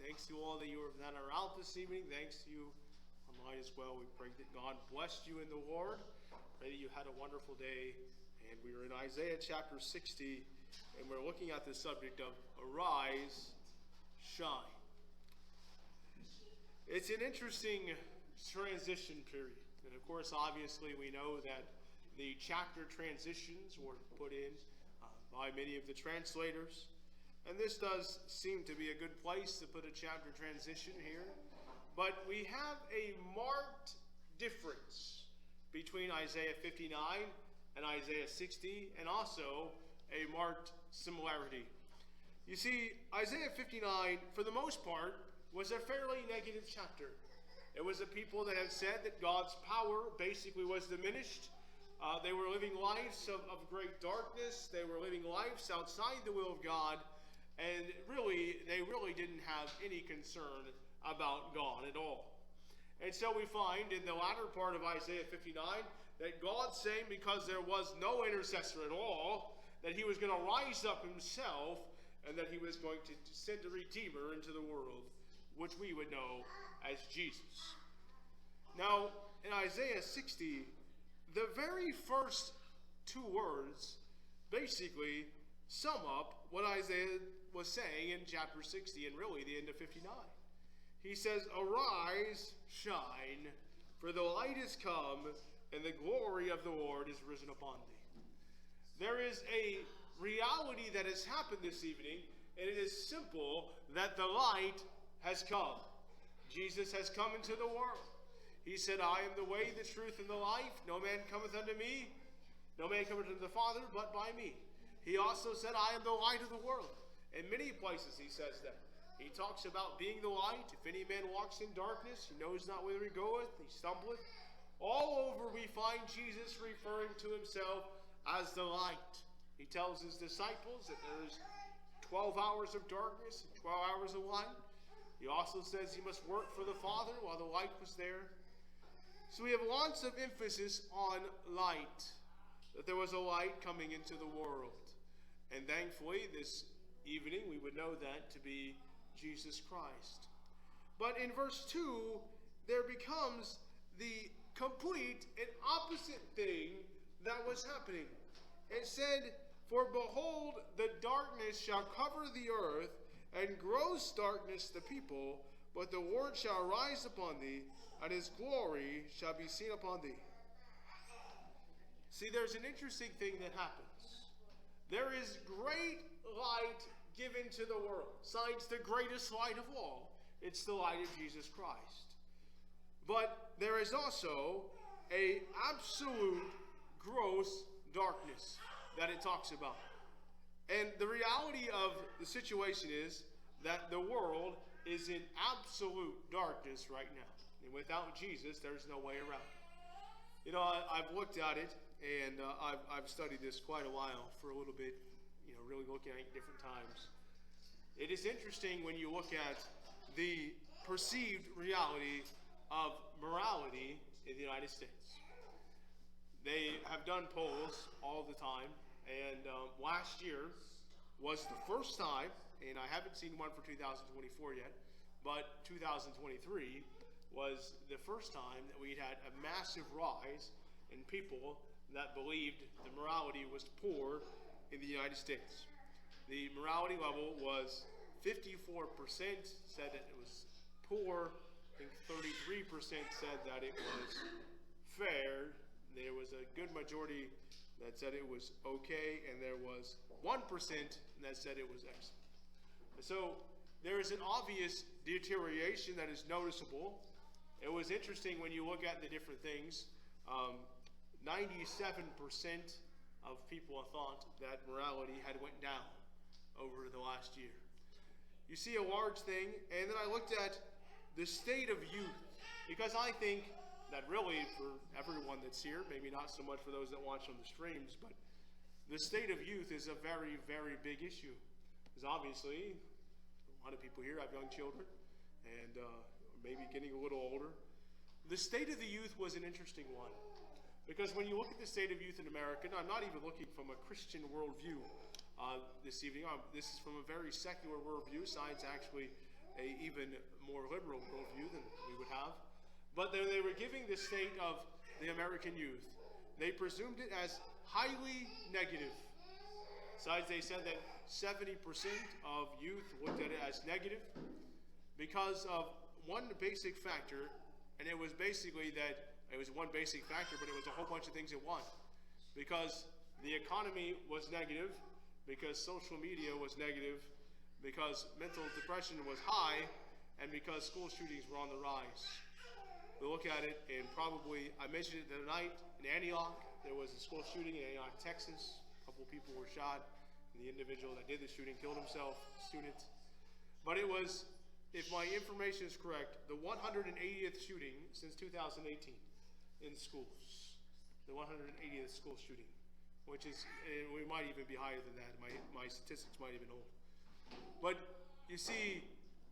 Thanks to all that are out this evening. Thanks to you online as well. We pray that God blessed you in the Lord. Pray that you had a wonderful day. And we are in Isaiah chapter 60, and we're looking at the subject of arise, shine. It's an interesting transition period. And of course, obviously, we know that the chapter transitions were put in by many of the translators. And this does seem to be a good place to put a chapter transition here. But we have a marked difference between Isaiah 59 and Isaiah 60, and also a marked similarity. You see, Isaiah 59, for the most part, was a fairly negative chapter. It was a people that had said that God's power basically was diminished. They were living lives of great darkness. They were living lives outside the will of God. And they really didn't have any concern about God at all. And so we find in the latter part of Isaiah 59 that God's saying, because there was no intercessor at all, that he was going to rise up himself and that he was going to send a Redeemer into the world, which we would know as Jesus. Now, in Isaiah 60, the very first two words basically sum up what Isaiah was saying in chapter 60 and really the end of 59. He says, arise, shine, for the light is come, and the glory of the Lord is risen upon thee. There is a reality that has happened this evening, and it is simple, that the light has come. Jesus has come into the world. He said, I am the way, the truth, and the life. No man cometh unto me, no man cometh unto the Father, but by me. He also said, I am the light of the world. In many places he says that. He talks about being the light. If any man walks in darkness, he knows not whither he goeth, he stumbleth. All over we find Jesus referring to himself as the light. He tells his disciples that there is 12 hours of darkness and 12 hours of light. He also says he must work for the Father while the light was there. So we have lots of emphasis on light, that there was a light coming into the world. And thankfully, this evening, we would know that to be Jesus Christ. But in verse 2, there becomes the complete and opposite thing that was happening. It said, for behold, the darkness shall cover the earth, and gross darkness the people, but the Lord shall rise upon thee, and his glory shall be seen upon thee. See, there's an interesting thing that happens. There is great light given to the world. Besides the greatest light of all, it's the light of Jesus Christ. But there is also an absolute gross darkness that it talks about. And the reality of the situation is that the world is in absolute darkness right now. And without Jesus, there's no way around it. You know, I've looked at it, and I've studied this quite a while, for a little bit, really looking at it different times. It is interesting when you look at the perceived reality of morality in the United States. They have done polls all the time, and last year was the first time, and I haven't seen one for 2024 yet, but 2023 was the first time that we'd had a massive rise in people that believed the morality was poor in the United States. The morality level was 54% said that it was poor. I think 33% said that it was fair. There was a good majority that said it was okay, and there was 1% that said it was excellent. So there is an obvious deterioration that is noticeable. It was interesting when you look at the different things. 97% of people thought that morality had went down over the last year. You see a large thing, and then I looked at the state of youth, because I think that really for everyone that's here, maybe not so much for those that watch on the streams, but the state of youth is a very, very big issue. Because obviously, a lot of people here have young children, and maybe getting a little older. The state of the youth was an interesting one. Because when you look at the state of youth in America, and I'm not even looking from a Christian worldview this evening. This is from a very secular worldview. Science actually a even more liberal worldview than we would have. But they were giving the state of the American youth. They presumed it as highly negative. Besides, they said that 70% of youth looked at it as negative because of one basic factor, and it was basically that it was one basic factor, but it was a whole bunch of things at one. Because the economy was negative, because social media was negative, because mental depression was high, and because school shootings were on the rise. We look at it, and probably, I mentioned it the other night, in Antioch, there was a school shooting in Antioch, Texas. A couple people were shot, and the individual that did the shooting killed himself, student. But it was, if my information is correct, the 180th shooting since 2018 in schools. The 180th school shooting, which is, and we might even be higher than that. My statistics might even hold. But you see,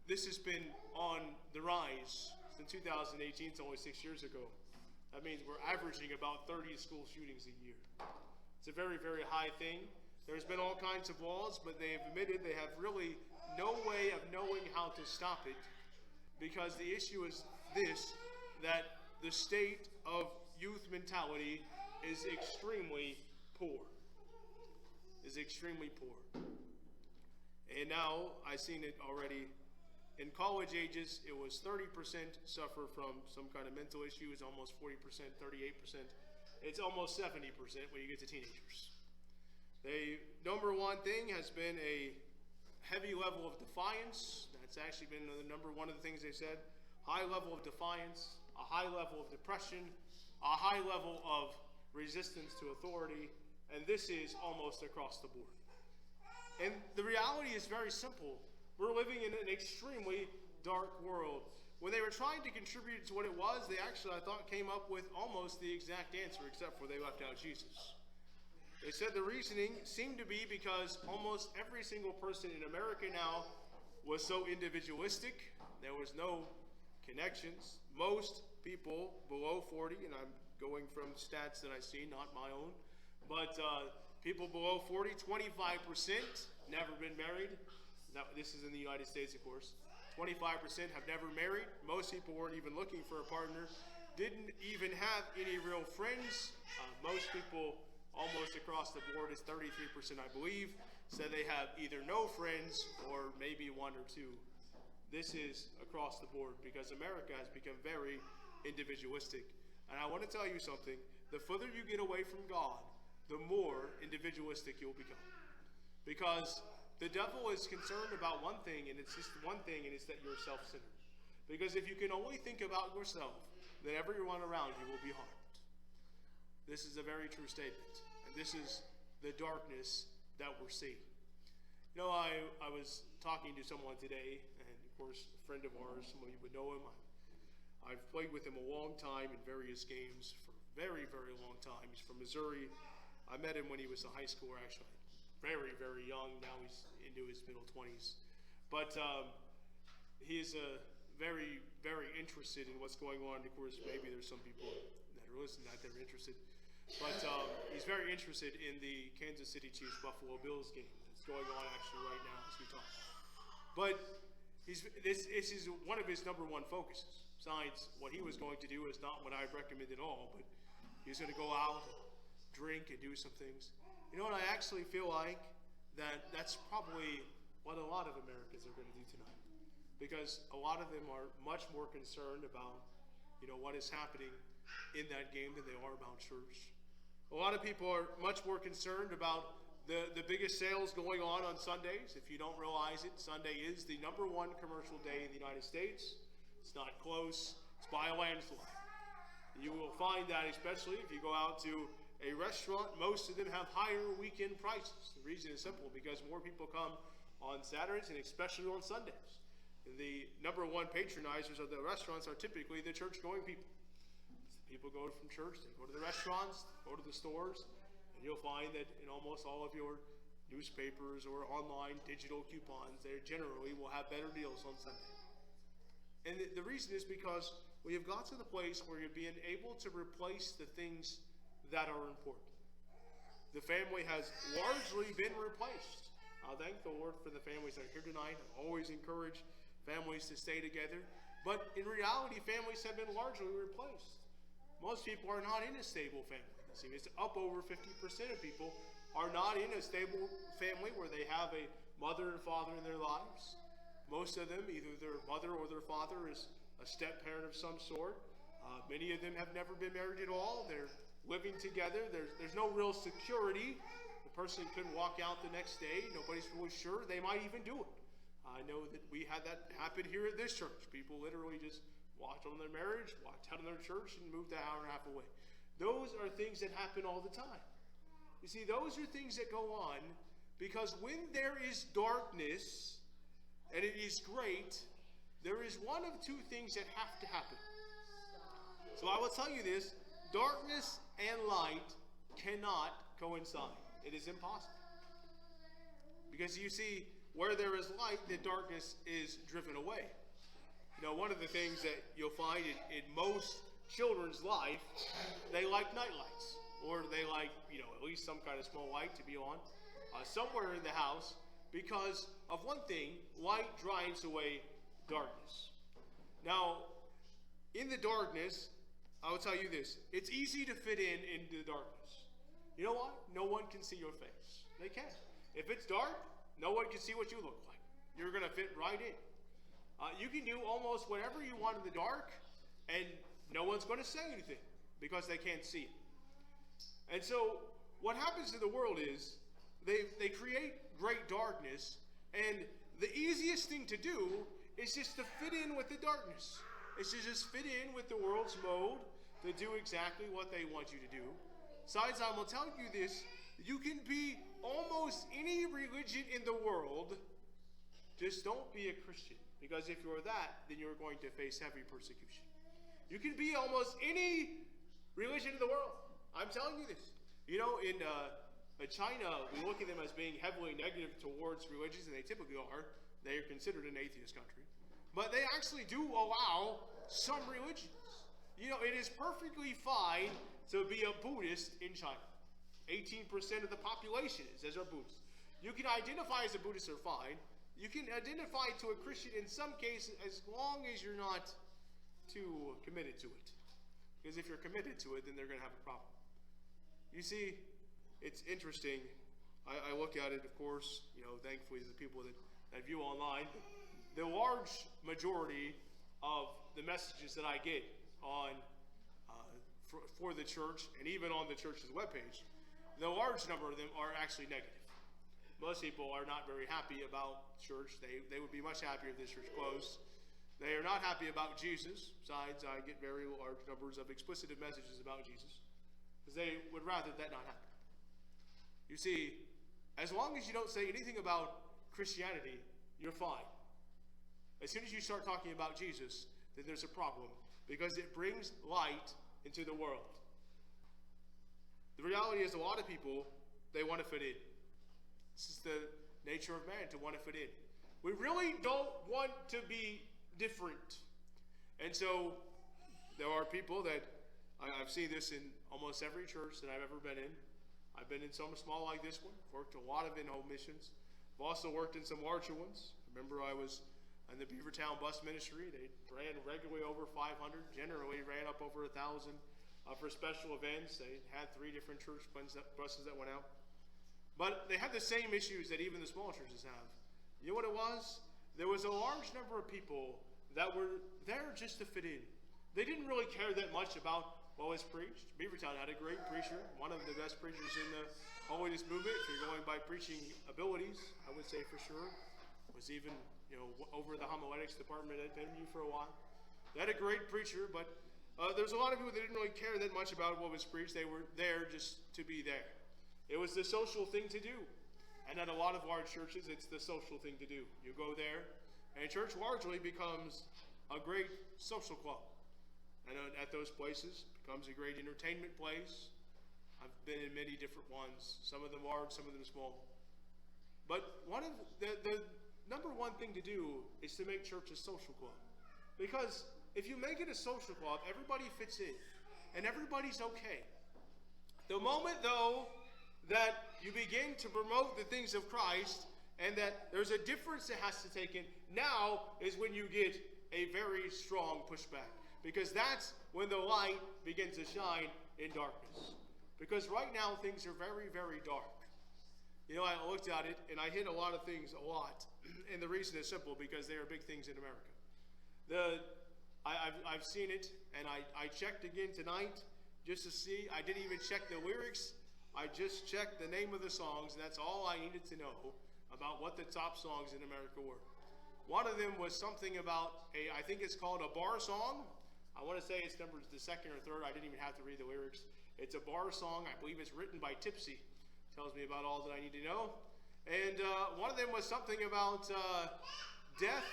this has been on the rise since 2018. It's only 6 years ago. That means we're averaging about 30 school shootings a year. It's a very, very high thing. There's been all kinds of laws, but they have admitted they have really no way of knowing how to stop it, because the issue is this, that the state of youth mentality is extremely poor. And now, I've seen it already. In college ages, it was 30% suffer from some kind of mental issue. It's almost 40%, 38%. It's almost 70% when you get to teenagers. The number one thing has been a heavy level of defiance. That's actually been the number one of the things they said. High level of defiance, a high level of depression, a high level of resistance to authority, and this is almost across the board. And the reality is very simple. We're living in an extremely dark world. When they were trying to contribute to what it was, they actually, I thought, came up with almost the exact answer, except for they left out Jesus. They said the reasoning seemed to be because almost every single person in America now was so individualistic. There was no connections. Most people below 40, and I'm going from stats that I see, not my own, but people below 40, 25% never been married. Now, this is in the United States, of course. 25% have never married. Most people weren't even looking for a partner. Didn't even have any real friends. Most people, almost across the board, is 33%, I believe, said they have either no friends or maybe one or two. This is across the board because America has become very individualistic. And I want to tell you something. The further you get away from God, the more individualistic you'll become. Because the devil is concerned about one thing, and it's just one thing, and it's that you're self-centered. Because if you can only think about yourself, then everyone around you will be harmed. This is a very true statement. And this is the darkness that we're seeing. You know, I was talking to someone today, and of course, a friend of ours, some of you would know him. I've played with him a long time in various games for a very, very long time. He's from Missouri. I met him when he was a high schooler, actually. Very, very young. Now he's into his middle 20s. But he's very, very interested in what's going on. Of course, maybe there's some people that are listening that are interested. But he's very interested in the Kansas City Chiefs Buffalo Bills game that's going on actually right now as we talk. But this is one of his number one focuses. Besides, what he was going to do is not what I recommend at all, but he's going to go out, drink, and do some things. You know what, I actually feel like that's probably what a lot of Americans are going to do tonight. Because a lot of them are much more concerned about, what is happening in that game than they are about church. A lot of people are much more concerned about the biggest sales going on Sundays. If you don't realize it, Sunday is the number one commercial day in the United States. It's not close. It's by a landslide. You will find that especially if you go out to a restaurant, most of them have higher weekend prices. The reason is simple, because more people come on Saturdays and especially on Sundays. The number one patronizers of the restaurants are typically the church-going people. People go from church, they go to the restaurants, go to the stores, and you'll find that in almost all of your newspapers or online digital coupons, they generally will have better deals on Sunday. And the reason is because we have got to the place where you're being able to replace the things that are important. The family has largely been replaced. I thank the Lord for the families that are here tonight. I always encourage families to stay together. But in reality, families have been largely replaced. Most people are not in a stable family. See, it's up over 50% of people are not in a stable family where they have a mother and father in their lives. Most of them, either their mother or their father is a step-parent of some sort. Many of them have never been married at all. They're living together. There's no real security. The person could walk out the next day. Nobody's really sure. They might even do it. I know that we had that happen here at this church. People literally just walked on their marriage, walked out of their church, and moved an hour and a half away. Those are things that happen all the time. You see, those are things that go on because when there is darkness, and it is great, there is one of two things that have to happen. So I will tell you this, darkness and light cannot coincide. It is impossible. Because you see, where there is light, the darkness is driven away. One of the things that you'll find in most children's life, they like night lights. Or they like, at least some kind of small light to be on somewhere in the house. Because of one thing, light drives away darkness. Now, in the darkness, I will tell you this. It's easy to fit into the darkness. You know what? No one can see your face. They can't. If it's dark, no one can see what you look like. You're going to fit right in. You can do almost whatever you want in the dark, and no one's going to say anything because they can't see it. And so what happens in the world is they create great darkness, and the easiest thing to do is just to fit in with the darkness. It's to just fit in with the world's mode to do exactly what they want you to do. Besides, I will tell you this, you can be almost any religion in the world, just don't be a Christian. Because if you're that, then you're going to face heavy persecution. You can be almost any religion in the world. I'm telling you this. In China, we look at them as being heavily negative towards religions, and they typically are. They are considered an atheist country. But they actually do allow some religions. It is perfectly fine to be a Buddhist in China. 18% of the population is a Buddhist. You can identify as a Buddhist or fine. You can identify to a Christian in some cases as long as you're not too committed to it. Because if you're committed to it, then they're going to have a problem. You see, it's interesting. I look at it, of course, thankfully the people that view online. The large majority of the messages that I get on for the church, and even on the church's webpage, the large number of them are actually negative. Most people are not very happy about church. They would be much happier if this church closed. They are not happy about Jesus. Besides, I get very large numbers of explicit messages about Jesus, because they would rather that not happen. You see, as long as you don't say anything about Christianity, you're fine. As soon as you start talking about Jesus, then there's a problem, because it brings light into the world. The reality is a lot of people, they want to fit in. This is the nature of man, to want to fit in. We really don't want to be different. And so there are people that, I've seen this in almost every church that I've ever been in. I've been in some small like this one, worked a lot of in-home missions. I've also worked in some larger ones. Remember, I was in the Beavertown bus ministry. They ran regularly over 500, generally ran up over 1,000 for special events. They had 3 different church buses that went out. But they had the same issues that even the small churches have. You know what it was? There was a large number of people that were there just to fit in. They didn't really care that much about what was preached. Beavertown had a great preacher, one of the best preachers in the holiness movement. If you're going by preaching abilities, I would say for sure. Was even, over the homiletics department at NU for a while. They had a great preacher, but there's a lot of people that didn't really care that much about what was preached. They were there just to be there. It was the social thing to do. And at a lot of large churches, it's the social thing to do. You go there, and church largely becomes a great social club. And at those places, it becomes a great entertainment place. I've been in many different ones, some of them large, some of them small. But one of the number one thing to do is to make church a social club. Because if you make it a social club, everybody fits in, and everybody's okay. The moment, though, that you begin to promote the things of Christ, and that there's a difference that has to take in. Now is when you get a very strong pushback, because that's when the light begins to shine in darkness. Because right now things are very, very dark. You know, I looked at it and I hit a lot of things a lot, and the reason is simple, because they are big things in America. I've seen it, and I checked again tonight just to see. I didn't even check the lyrics. I just checked the name of the songs, and that's all I needed to know about what the top songs in America were. One of them was something about I think it's called a bar song. I want to say it's numbered the second or third. I didn't even have to read the lyrics. It's a bar song. I believe it's written by Tipsy. Tells me about all that I need to know. And one of them was something about death,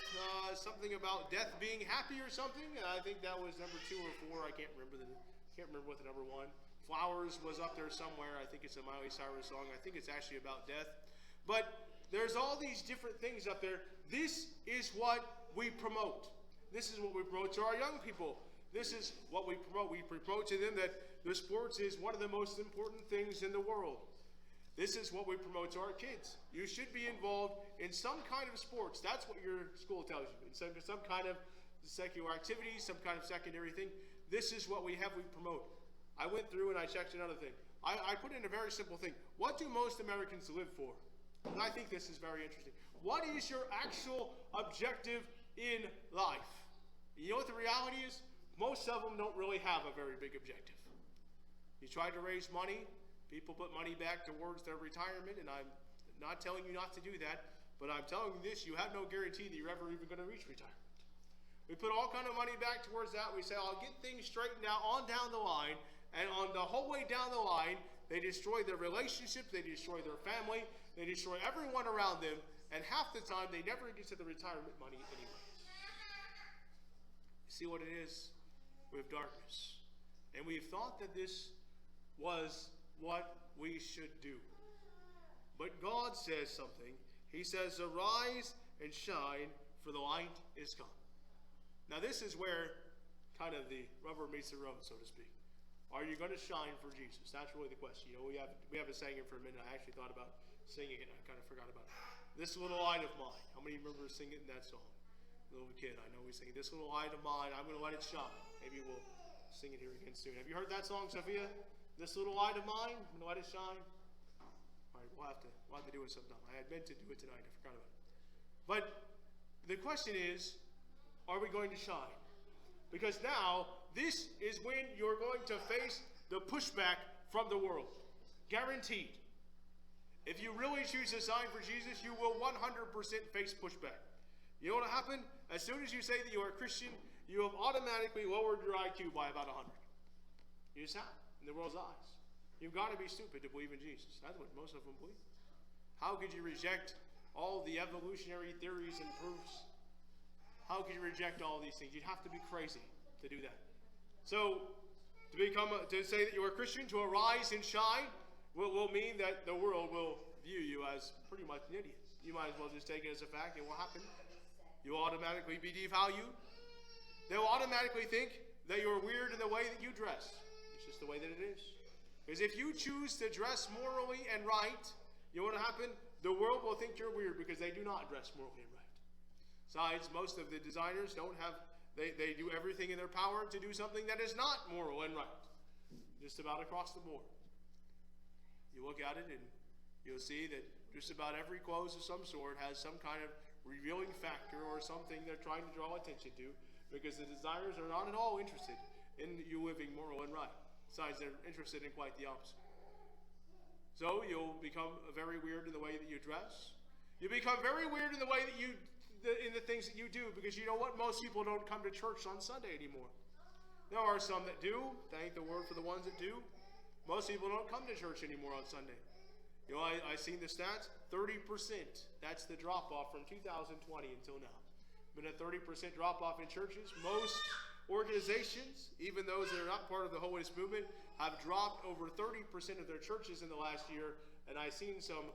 something about death being happy or something. And I think that was number 2 or 4. I can't remember what the number 1. Flowers was up there somewhere. I think it's a Miley Cyrus song. I think it's actually about death. But there's all these different things up there. This is what we promote. This is what we promote to our young people. This is what we promote. We promote to them that the sports is one of the most important things in the world. This is what we promote to our kids. You should be involved in some kind of sports. That's what your school tells you. In some kind of secular activity, some kind of secondary thing. This is what we promote. I went through and I checked another thing. I put in a very simple thing. What do most Americans live for? And I think this is very interesting. What is your actual objective in life? You know what the reality is? Most of them don't really have a very big objective. You try to raise money. People put money back towards their retirement, and I'm not telling you not to do that, but I'm telling you this, you have no guarantee that you're ever even going to reach retirement. We put all kind of money back towards that. We say, I'll get things straightened out on down the line, and on the whole way down the line, they destroy their relationships, they destroy their family, they destroy everyone around them, and half the time they never get to the retirement money anyway. See what it is with darkness. And we've thought that this was what we should do. But God says something. He says, arise and shine, for the light is come. Now this is where kind of the rubber meets the road, so to speak. Are you going to shine for Jesus? That's really the question. You know, we haven't sang it for a minute. I actually thought about singing it, and I kind of forgot about it. This little light of mine. How many remember singing that song? Little kid, I know we sing this little light of mine. I'm going to let it shine. Maybe we'll sing it here again soon. Have you heard that song, Sophia? This little light of mine, I'm going to let it shine. All right, we'll have to do it sometime. I had meant to do it tonight. I forgot about it. But the question is, are we going to shine? Because now, this is when you're going to face the pushback from the world. Guaranteed. If you really choose to sign for Jesus, you will 100% face pushback. You know what will happen? As soon as you say that you are a Christian, you have automatically lowered your IQ by about 100. You just have, in the world's eyes. You've got to be stupid to believe in Jesus. That's what most of them believe. How could you reject all the evolutionary theories and proofs? How could you reject all these things? You'd have to be crazy to do that. So, to say that you're a Christian, to arise and shine, will mean that the world will view you as pretty much an idiot. You might as well just take it as a fact. It will happen. You'll automatically be devalued. They'll automatically think that you're weird in the way that you dress. It's just the way that it is. Because if you choose to dress morally and right, you know what will happen? The world will think you're weird because they do not dress morally and right. Besides, most of the designers don't have, they do everything in their power to do something that is not moral and right. Just about across the board. You look at it and you'll see that just about every clothes of some sort has some kind of revealing factor or something they're trying to draw attention to, because the designers are not at all interested in you living moral and right. Besides, they're interested in quite the opposite. So you'll become very weird in the way that you dress. You become very weird in the way that in the things that you do, because you know what? Most people don't come to church on Sunday anymore. There are some that do. Thank the Lord for the ones that do. Most people don't come to church anymore on Sunday. You know, I seen the stats, 30%. That's the drop-off from 2020 until now. Been a 30% drop-off in churches. Most organizations, even those that are not part of the Holiness movement, have dropped over 30% of their churches in the last year. And I've seen some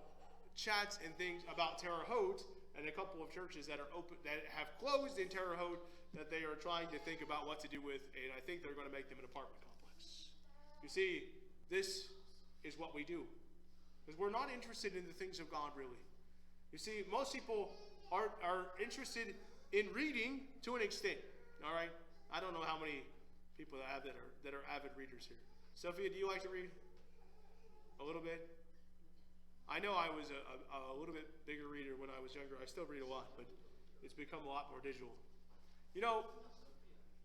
chats and things about Terre Haute and a couple of churches that are open, that have closed in Terre Haute, that they are trying to think about what to do with, and I think they're going to make them an apartment complex. You see, this is what we do. Because we're not interested in the things of God, really. You see, most people are interested in reading to an extent. All right? I don't know how many people that are avid readers here. Sophia, do you like to read? A little bit? I know I was a little bit bigger reader when I was younger. I still read a lot, but it's become a lot more digital. You know,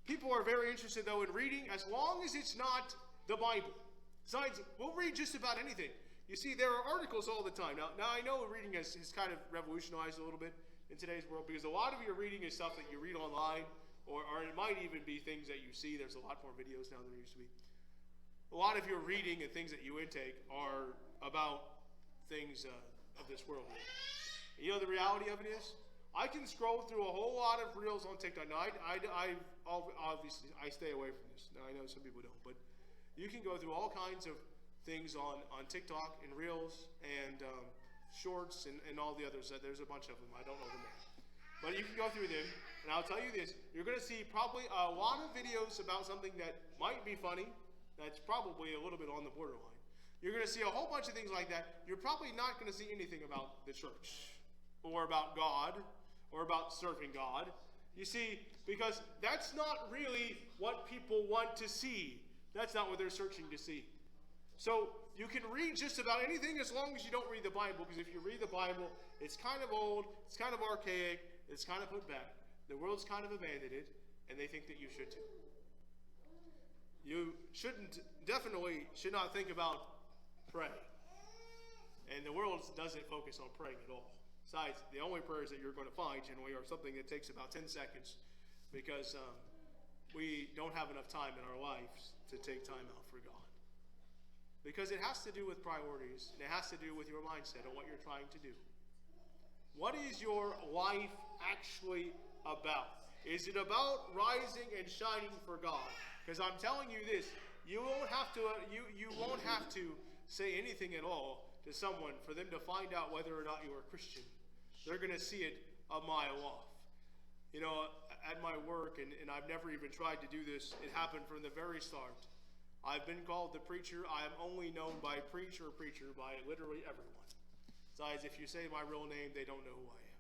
people are very interested, though, in reading as long as it's not the Bible. Besides, we'll read just about anything. You see, there are articles all the time. Now I know reading has kind of revolutionized a little bit in today's world, because a lot of your reading is stuff that you read online, or it might even be things that you see. There's a lot more videos now than there used to be. A lot of your reading and things that you intake are about things of this world. You know, the reality of it is, I can scroll through a whole lot of reels on TikTok. Now, I obviously stay away from this. Now, I know some people don't, but you can go through all kinds of things on TikTok and reels and shorts and all the others. There's a bunch of them. I don't know them all. But you can go through them, and I'll tell you this. You're going to see probably a lot of videos about something that might be funny, that's probably a little bit on the borderline. You're going to see a whole bunch of things like that. You're probably not going to see anything about the church or about God or about serving God. You see, because that's not really what people want to see. That's not what they're searching to see. So you can read just about anything as long as you don't read the Bible, because if you read the Bible, it's kind of old, it's kind of archaic, it's kind of put back. The world's kind of abandoned it, and they think that you should too. You definitely should not think about praying. And the world doesn't focus on praying at all. Besides, the only prayers that you're going to find generally are something that takes about 10 seconds, because we don't have enough time in our lives to take time out for God. Because it has to do with priorities, and it has to do with your mindset and what you're trying to do. What is your life actually about? Is it about rising and shining for God? Because I'm telling you this, you won't have to say anything at all to someone for them to find out whether or not you're a Christian. They're going to see it a mile off. You know, at my work, and I've never even tried to do this, it happened from the very start. I've been called the preacher. I am only known by preacher by literally everyone. Besides, if you say my real name, they don't know who I am.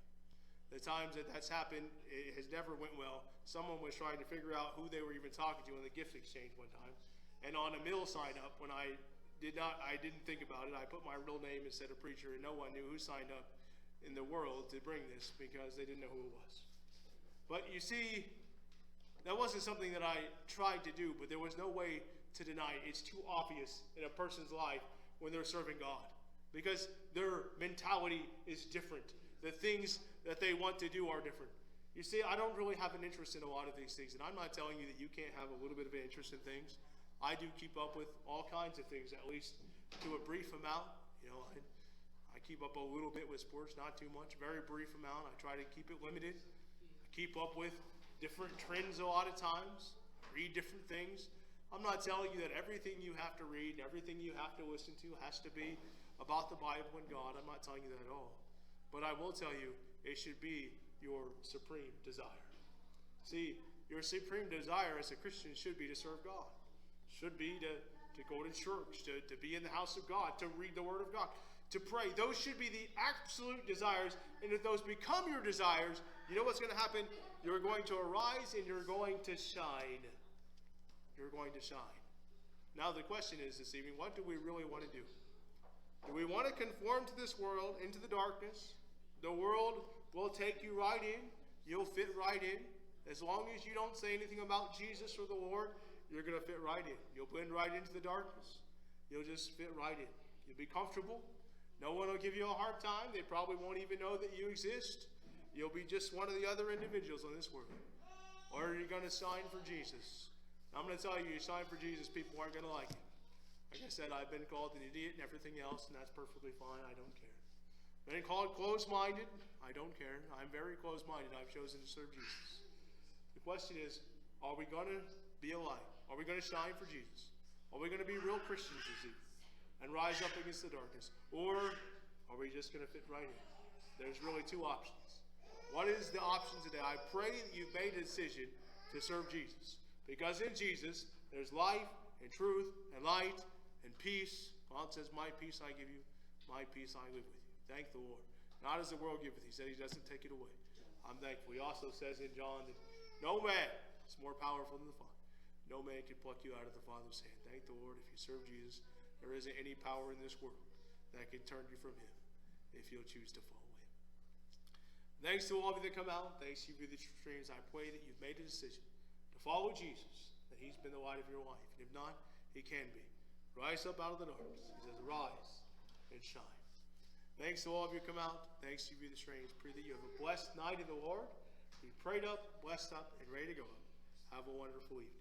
The times that's happened, it has never went well. Someone was trying to figure out who they were even talking to in the gift exchange one time. And on a mill sign up, when I didn't think about it, I put my real name instead of preacher, and no one knew who signed up in the world to bring this because they didn't know who it was. But you see, that wasn't something that I tried to do, but there was no way to deny it. It's too obvious in a person's life when they're serving God, because their mentality is different. The things that they want to do are different. You see, I don't really have an interest in a lot of these things, and I'm not telling you that you can't have a little bit of an interest in things. I do keep up with all kinds of things, at least to a brief amount. You know, I keep up a little bit with sports, not too much, very brief amount. I try to keep it limited. I keep up with different trends a lot of times, read different things. I'm not telling you that everything you have to read, everything you have to listen to has to be about the Bible and God. I'm not telling you that at all. But I will tell you, it should be your supreme desire. See, your supreme desire as a Christian should be to serve God. Should be to go to church, to be in the house of God, to read the Word of God, to pray. Those should be the absolute desires. And if those become your desires, you know what's going to happen? You're going to arise and you're going to shine. You're going to shine. Now the question is this evening, what do we really want to do? Do we want to conform to this world, into the darkness? The world will take you right in. You'll fit right in. As long as you don't say anything about Jesus or the Lord, you're going to fit right in. You'll blend right into the darkness. You'll just fit right in. You'll be comfortable. No one will give you a hard time. They probably won't even know that you exist. You'll be just one of the other individuals in this world. Or you're going to shine for Jesus. I'm going to tell you, you shine for Jesus, people aren't going to like it. Like I said, I've been called an idiot and everything else, and that's perfectly fine. I don't care. Been called closed-minded. I don't care. I'm very closed-minded. I've chosen to serve Jesus. The question is, are we going to be a light? Are we going to shine for Jesus? Are we going to be real Christians this evening and rise up against the darkness? Or are we just going to fit right in? There's really two options. What is the option today? I pray that you've made a decision to serve Jesus. Because in Jesus, there's life and truth and light and peace. God says, my peace I give you, my peace I live with you. Thank the Lord. Not as the world giveth. He said he doesn't take it away. I'm thankful. He also says in John that no man is more powerful than the Father. No man can pluck you out of the Father's hand. Thank the Lord. If you serve Jesus, there isn't any power in this world that can turn you from him if you'll choose to follow him. Thanks to all of you that come out. Thanks to you for the streams. I pray that you've made a decision to follow Jesus, that he's been the light of your life. And if not, he can be. Rise up out of the darkness. He says, rise and shine. Thanks to all of you come out. Thanks to you, the strange. Pray that you have a blessed night in the Lord. Be prayed up, blessed up, and ready to go up. Have a wonderful evening.